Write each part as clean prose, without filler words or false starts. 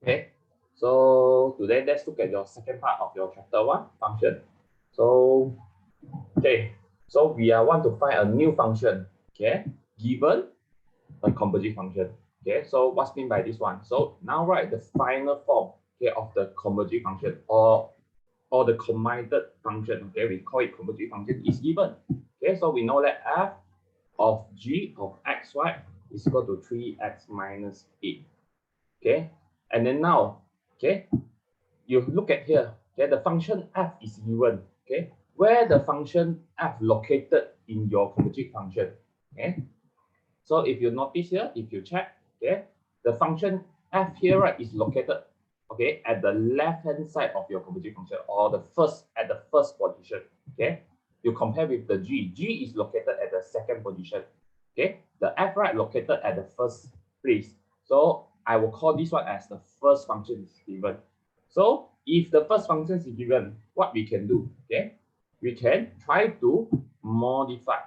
Okay, so today let's look at your second part of your chapter 1 function. So so we want to find a new function, okay, given a composite function. Okay, so what's meant by this one? So now write the final form, okay, of the composite function or the combined function. Okay, we call it composite function is given. Okay, so we know that f of g of x, right, is equal to 3x minus 8. Okay, and then now, okay, you look at here. Okay, the function f is given. Okay, where the function f located in your composite function. Okay, so if you notice here, if you check, okay, the function f here, right, is located, okay, at the left hand side of your composite function, or the first position. Okay, you compare with the g is located at the second position. Okay, the f, right, located at the first place. So I will call this one as the first function is given. So if the first function is given, what we can do, okay, we can try to modify,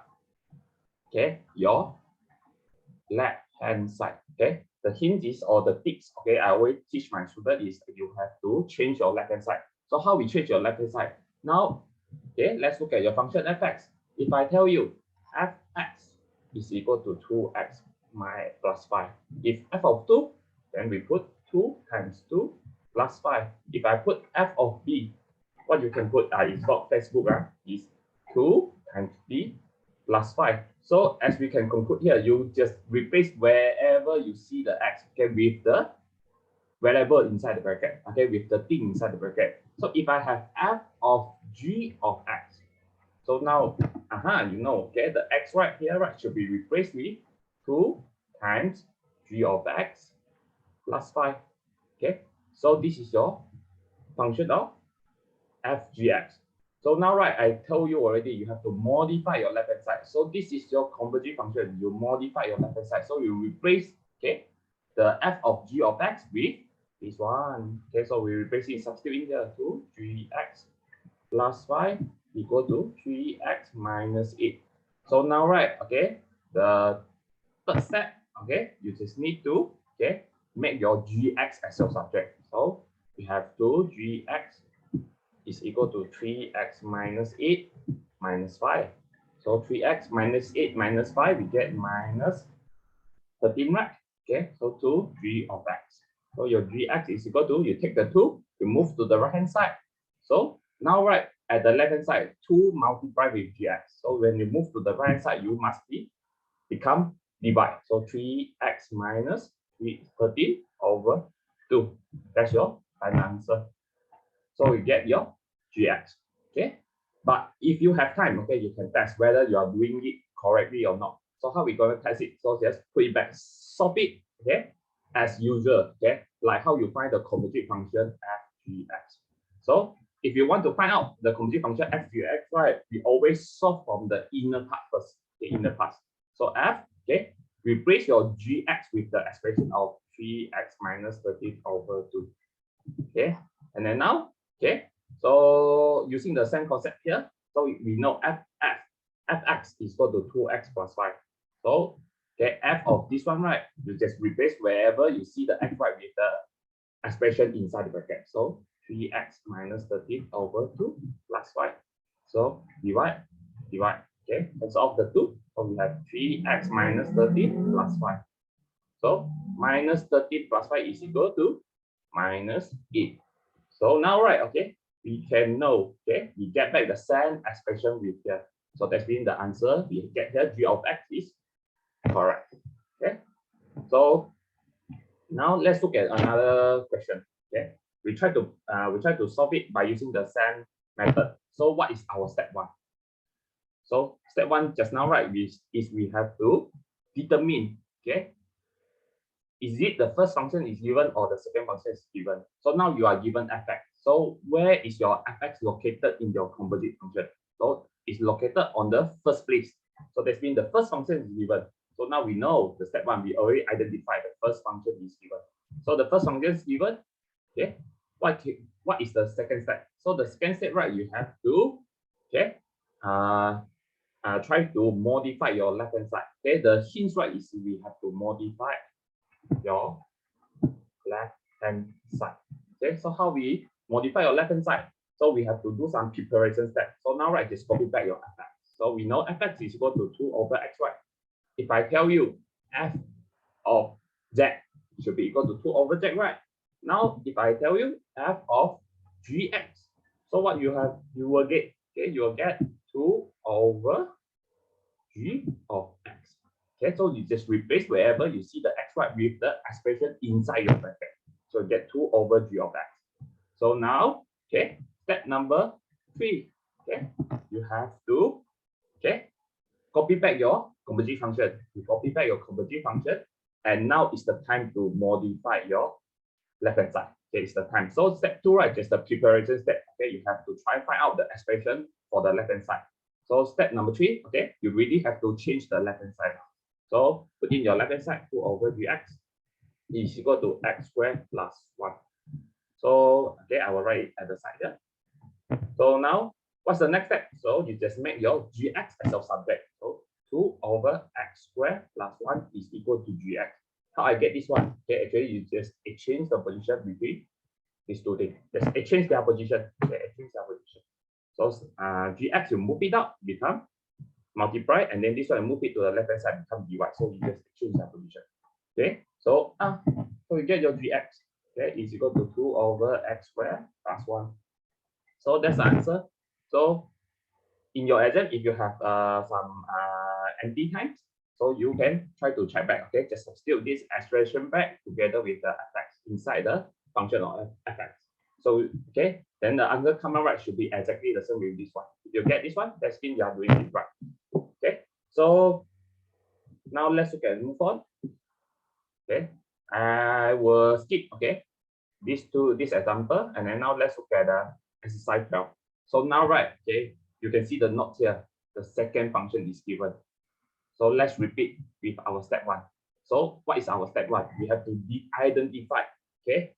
okay, your left hand side. Okay, the hint is, or the tips, okay, I always teach my student is you have to change your left hand side. So how we change your left hand side? Now, okay, let's look at your function fx. If I tell you fx is equal to 2x plus 5. If f of 2, then we put 2 times 2 plus 5. If I put f of b, what you can put is called textbook is 2 times b plus 5. So as we can conclude here, you just replace wherever you see the x, okay, with the variable inside the bracket, okay, with the thing inside the bracket. So if I have f of g of x, so now, you know, okay, the x right here, right, should be replaced with 2 times g of x plus 5. Okay, so this is your function of fgx. So now, right, I told you already, you have to modify your left hand side. So this is your composite function. You modify your left hand side. So you replace, okay, the f of g of x with this one. Okay, so we replace it, substitute in here to 3x plus 5 equal to 3x minus 8. So now, right, okay, the third step, okay, you just need to, okay, make your gx as your subject. So we have to gx is equal to 3x minus 8 minus 5. So 3x minus 8 minus 5, we get minus 13, right? Okay, so 2 g of x. So your gx is equal to, you take the 2, you move to the right hand side. So now, right, at the left hand side, 2 multiplied with gx. So when you move to the right hand side, you must become divide. So 3x minus 13 over 2. That's your final answer. So you get your gx. Okay, but if you have time, okay, you can test whether you are doing it correctly or not. So how we going to test it? So just put it back, solve it, okay, as usual, okay, like how you find the composite function fgx. So if you want to find out the composite function fgx, right, we always solve from the inner part first, the inner part. So f, okay, replace your gx with the expression of 3x minus 13 over 2. Okay, and then now, okay, so using the same concept here, so we know fx is equal to 2x plus 5. So, okay, f of this one, right, you just replace wherever you see the x, right, with the expression inside the bracket. So 3x minus 13 over 2 plus 5. So divide, okay, and solve the 2. So we have 3x minus 13 plus 5. So minus 13 plus 5 is equal to minus 8. So now, right, okay, we can know, okay, we get back the same expression with here. So that's mean the answer we get here, g of x is correct. Okay, so now let's look at another question. Okay, we try to solve it by using the same method. So what is our step 1? So step 1 just now, right, we have to determine, okay, is it the first function is given or the second function is given? So now you are given fx. So where is your fx located in your composite function? So it's located on the first place. So that means the first function is given. So now we know the step 1, we already identified the first function is given. So the first function is given. Okay, what is the second step? So the second step, right, you have to, okay, try to modify your left hand side. Okay, the hints, right, is we have to modify your left hand side. Okay, so how we modify your left hand side? So we have to do some preparation steps. So now, right, just copy back your fx. So we know fx is equal to 2 over x, right? If I tell you f of z should be equal to 2 over z, right? Now, if I tell you f of gx, so what you will get, okay, you will get 2 over g of x. Okay, so you just replace wherever you see the x, right, with the expression inside your bracket. So you get 2 over g of x. So now, okay, step number 3, okay, you have to, okay, copy back your composite function. You copy back your composite function, and now it's the time to modify your left hand side. Okay, it's the time. So step 2, right, just the preparation step. Okay, you have to try and find out the expression for the left hand side. So step number 3, okay, you really have to change the left hand side. So put in your left hand side, 2 over gx is equal to x squared plus 1. So okay, I will write it at the side here. So now, what's the next step? So you just make your gx as your subject. So 2 over x squared plus 1 is equal to gx. How I get this one? Okay, actually you just exchange the position between these two things. Just exchange their position. Okay, exchange their position. So gx, you move it up, become multiply, and then this one move it to the left hand side, become dy. So you just exchange their position. Okay, so you get your gx. Okay, is equal to 2 over x squared plus 1. So that's the answer. So in your exam, if you have some empty times, so you can try to check back. Okay, just substitute this expression back together with the fx inside the function of fx. So okay, then the answer come out right should be exactly the same with this one. If you get this one, that's means you are doing it right. Okay, so now let's look at move on. Okay, I will skip. Okay, this example, and then now let's look at exercise 12. So now, right, okay, you can see the note here. The second function is given. So let's repeat with our step 1. So what is our step 1? We have to identify, okay,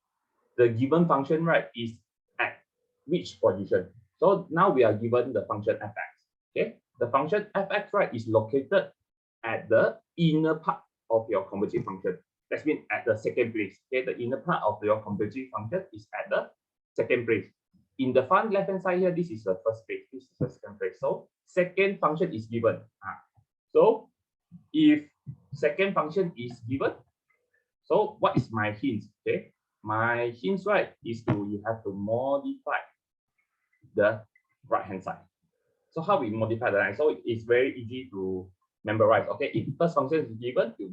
the given function, right, is at which position. So now we are given the function fx. Okay, the function fx, right, is located at the inner part of your composite function. That means at the second place. Okay, the inner part of your composite function is at the second place. In the front left hand side here, this is the first place, this is the second place. So second function is given. So if second function is given, so what is my hint? Okay, my hint, right, is you have to modify the right hand side. So how we modify the right? So it's very easy to memorize. Okay, if first function is given, you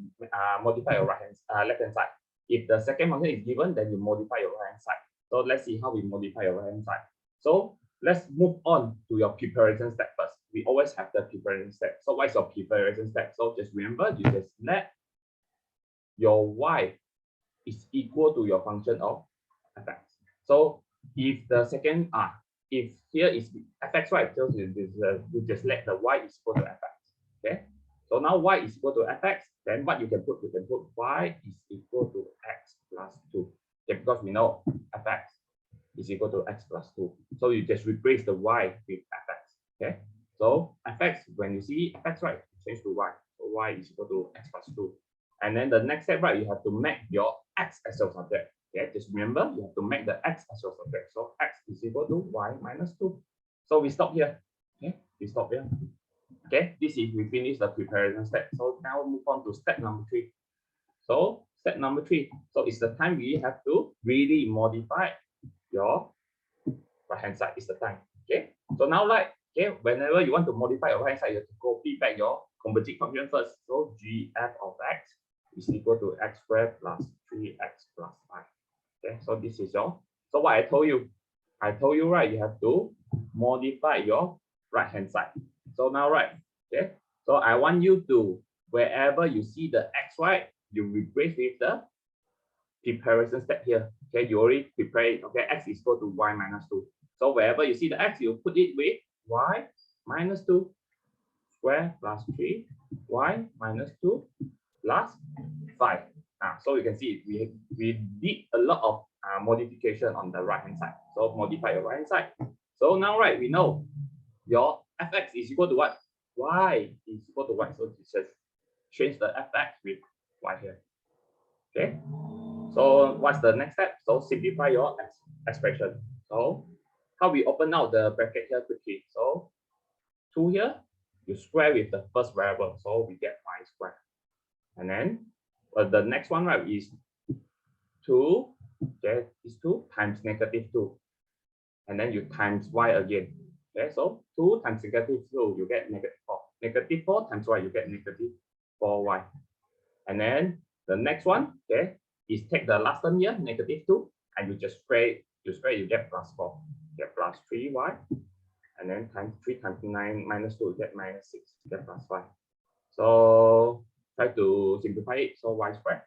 modify your left hand side. If the second function is given, then you modify your right hand side. So let's see how we modify your right hand side. So let's move on to your preparation step first. We always have the preparation step. So what is your preparation step? So just remember, you just let your y is equal to your function of fx. So if the second if here is fx, right, so you just let the y is equal to fx. Okay, so now y is equal to fx, then what you can put y is equal to x plus 2. Okay, because we know fx is equal to x plus 2, so you just replace the y with fx. Okay, so fx, when you see fx, right, change to y, so y is equal to x plus 2. And then the next step, right, you have to make your x as your subject. Okay, just remember, you have to make the x as your subject. So x is equal to y minus 2. So we stop here. Okay, we stop here. Okay, this is we finish the preparation step. So now move on to step number 3. So step number 3. So it's the time we have to really modify your right hand side. It's the time. Okay. So now, like, okay, whenever you want to modify your right hand side, you have to copy back your composite function first. So gf of x is equal to x squared plus 3x plus 5. Okay, so this is your, so what I told you, right, you have to modify your right hand side. So now, right, okay, so I want you to, wherever you see the x, right, you replace with the preparation step here. Okay, you already prepare it. Okay, x is equal to y minus 2. So wherever you see the x, you put it with y minus 2 square plus 3, y minus 2 plus 5. So you can see we did a lot of modification on the right hand side. So modify your right hand side. So now, right, we know your fx is equal to what? Y is equal to y. So just change the fx with y here. Okay. So what's the next step? So simplify your expression. So how we open out the bracket here quickly. So 2 here, you square with the first variable. So we get y squared. And then the next one, right, is 2. Okay, is 2 times -2. And then you times y again. Okay, so 2 times -2, you get -4. -4 times y, you get -4y. And then the next one, okay, is take the last term here, -2, and you just square, you get +4. You get +3y. And then times 3 times 9 -2, you get -6, you get +5. So try to simplify it. So y squared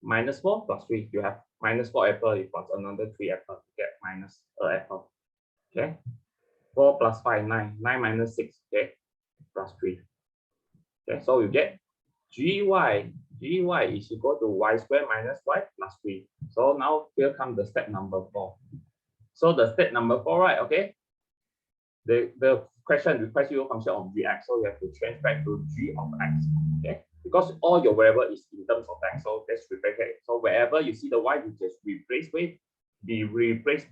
-4 plus 3, you have -4 apple plus another 3 apple, you get minus an apple. Okay, 4 plus 5, 9, 9 minus 6, okay, plus 3. Okay, so you get gy is equal to y squared minus y plus 3. So now here comes the step number 4. So the step number 4, right? Okay, the question requires you a function of gx, so you have to change back to g of x. Okay, because all your variable is in terms of x, so let's replace it. So wherever you see the y, you just replace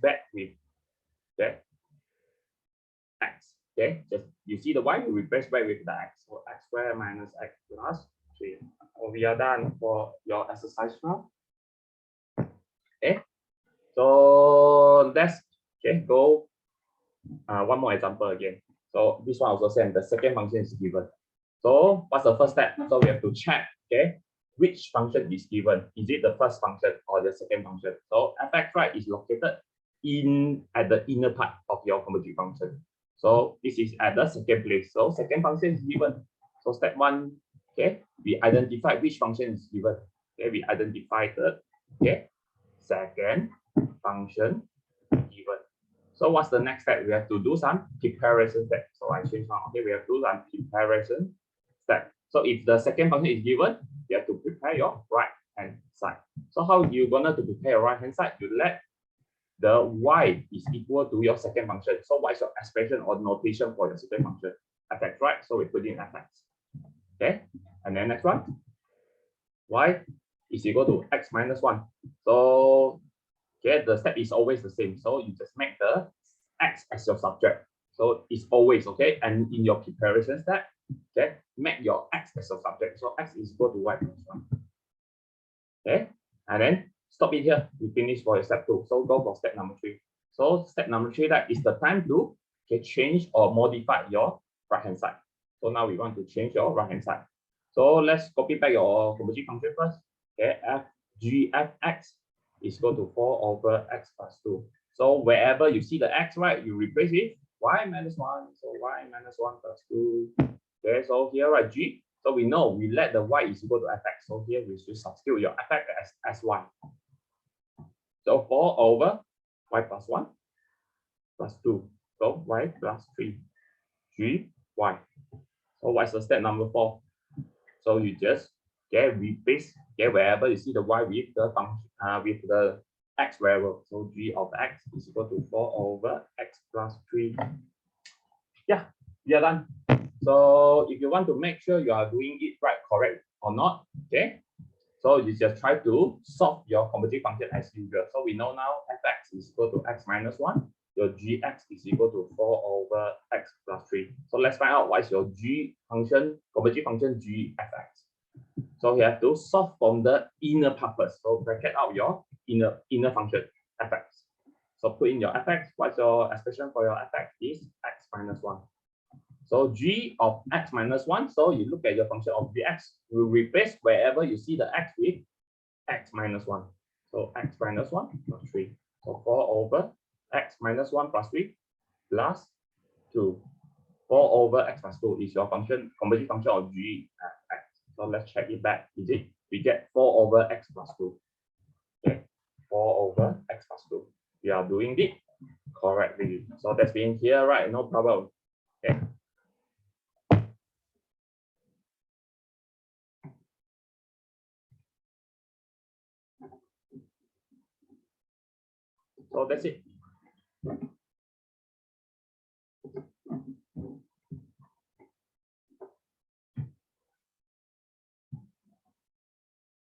back with, okay, x. Okay, just you see the y, you replace back with the x. So x squared minus x plus 3. So we are done for your exercise now. Okay, so let's go one more example again. So this one also same. The second function is given. So what's the first step? So we have to check, okay, which function is given. Is it the first function or the second function? So fx, right, is located at the inner part of your composite function. So this is at the second place. So second function is given. So step 1, okay, we identify which function is given. Okay, we identify the, okay, second function given. So what's the next step? We have to do some preparation step. So I change now. Okay, we have to do some preparation step. So if the second function is given, you have to prepare your right hand side. So how you gonna to prepare your right hand side? You let the y is equal to your second function. So what is your expression or notation for your second function? Fx, right? So we put in fx. Okay, and then next one, y is equal to x minus 1. So okay, the step is always the same. So you just make the x as your subject. So it's always okay. And in your preparation step, okay, make your x as your subject. So x is equal to y plus 1. Okay, and then stop it here. We finish for step 2. So go for step number 3. So step number 3, that is the time to change or modify your right hand side. So now we want to change your right hand side. So let's copy back your composite function first. Okay, fgfx is equal to 4 over x plus 2. So wherever you see the x, right, you replace it y minus 1. So y minus 1 plus 2. Okay, so here, right, g. So we know we let the y is equal to fx. So here we should substitute your fx as y. So 4 over y plus 1 plus 2. So y plus 3. G, y. So what's the step number 4? So you just replace wherever you see the y with the function with the x variable. So g of x is equal to 4 over x plus 3. Yeah, we are done. So if you want to make sure you are doing it right, correct or not, okay, so you just try to solve your composite function as usual. So we know now fx is equal to x minus 1. Your gx is equal to 4 over x plus 3. So let's find out what is your g function, composite function gfx. So you have to solve from the inner part first. So bracket out your inner function fx. So put in your fx. What's your expression for your fx is x minus 1. So g of x minus 1. So you look at your function of gx. You replace wherever you see the x with x minus 1. So x minus 1 plus 3. So 4 over x minus 1 plus 3 plus 2. 4 over x plus 2 is your function, composite function of g at x. So let's check it back. Is it? We get 4 over x plus 2. Okay, 4 over x plus 2. We are doing it correctly. So that's been here, right? No problem. Okay. So that's it.